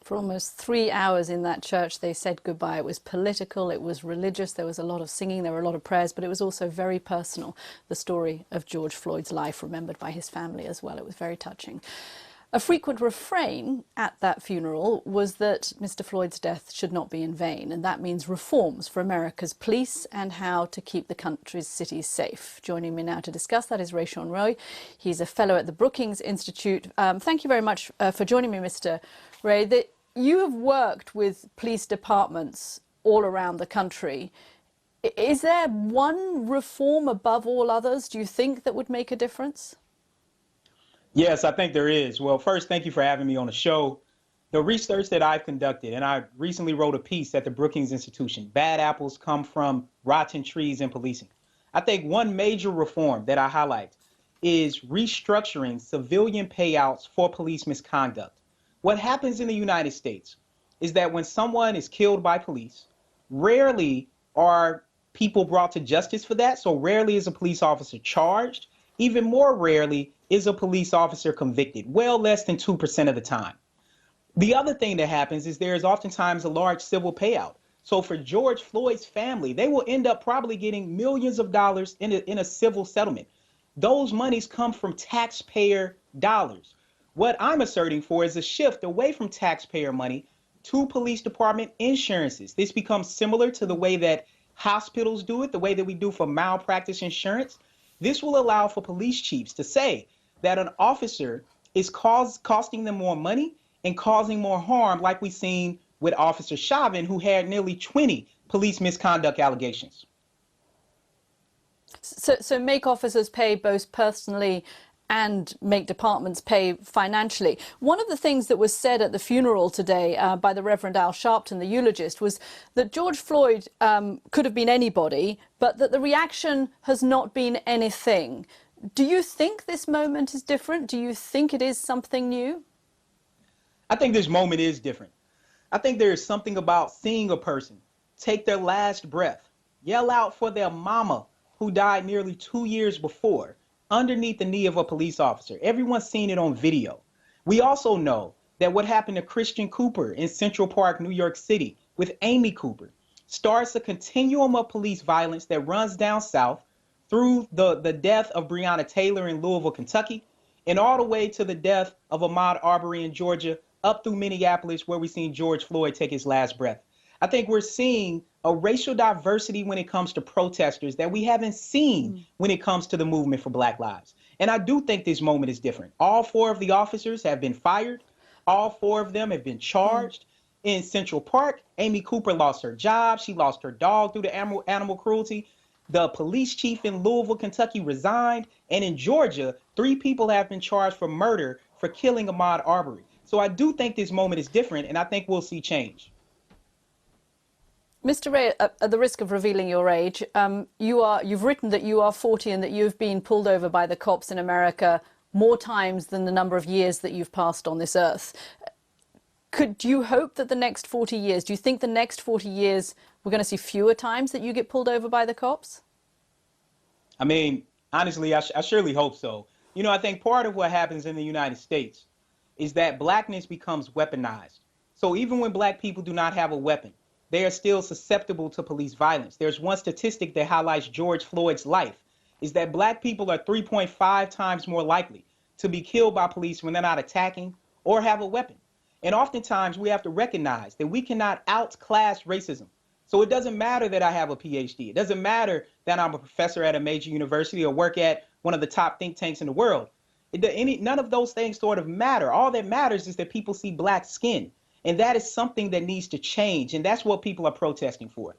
For almost 3 hours in that church, they said goodbye. It was political, it was religious, there was a lot of singing, there were a lot of prayers, but it was also very personal. The story of George Floyd's life, remembered by his family as well. It was very touching. A frequent refrain at that funeral was that Mr. Floyd's death should not be in vain, and that means reforms for America's police and how to keep the country's cities safe. Joining me now to discuss that is Rashawn Ray. He's a fellow at the Brookings Institute. Thank you very much for joining me, Mr. Ray. You have worked with police departments all around the country. Is there one reform above all others, do you think, that would make a difference? Yes, I think there is. Well, first, thank you for having me on the show. The research that I've conducted, and I recently wrote a piece at the Brookings Institution, Bad Apples Come from Rotten Trees in Policing. I think one major reform that I highlight is restructuring civilian payouts for police misconduct. What happens in the United States is that when someone is killed by police, rarely are people brought to justice for that. So rarely is a police officer charged. Even more rarely is a police officer convicted, well less than 2% of the time. The other thing that happens is there is oftentimes a large civil payout. So for George Floyd's family, they will end up probably getting millions of dollars in a civil settlement. Those monies come from taxpayer dollars. What I'm asserting for is a shift away from taxpayer money to police department insurances. This becomes similar to the way that hospitals do it, the way that we do for malpractice insurance. This will allow for police chiefs to say that an officer is costing them more money and causing more harm, like we've seen with Officer Chauvin, who had nearly 20 police misconduct allegations. So make officers pay both personally and make departments pay financially. One of the things that was said at the funeral today by the Reverend Al Sharpton, the eulogist, was that George Floyd could have been anybody, but that the reaction has not been anything. Do you think this moment is different? Do you think it is something new? I think this moment is different. I think there is something about seeing a person take their last breath, yell out for their mama who died nearly 2 years before, underneath the knee of a police officer. Everyone's seen it on video. We also know that what happened to Christian Cooper in Central Park, New York City, with Amy Cooper, starts a continuum of police violence that runs down south through the death of Breonna Taylor in Louisville, Kentucky, and all the way to the death of Ahmaud Arbery in Georgia, up through Minneapolis, where we've seen George Floyd take his last breath. I think we're seeing a racial diversity when it comes to protesters that we haven't seen when it comes to the movement for Black lives. And I do think this moment is different. All 4 of the officers have been fired. All 4 of them have been charged. In Central Park, Amy Cooper lost her job. She lost her dog due to animal cruelty. The police chief in Louisville, Kentucky resigned. And in Georgia, 3 people have been charged for murder for killing Ahmaud Arbery. So I do think this moment is different, and I think we'll see change. Mr. Ray, at the risk of revealing your age, you've written that you are 40 and that you've been pulled over by the cops in America more times than the number of years that you've passed on this earth. Do you hope that the next 40 years, do you think the next 40 years we're going to see fewer times that you get pulled over by the cops? I mean, honestly, I surely hope so. You know, I think part of what happens in the United States is that blackness becomes weaponized. So even when Black people do not have a weapon, they are still susceptible to police violence. There's one statistic that highlights George Floyd's life, is that Black people are 3.5 times more likely to be killed by police when they're not attacking or have a weapon. And oftentimes we have to recognize that we cannot outclass racism. So it doesn't matter that I have a PhD. It doesn't matter that I'm a professor at a major university or work at one of the top think tanks in the world. None of those things sort of matter. All that matters is that people see Black skin. And that is something that needs to change. And that's what people are protesting for.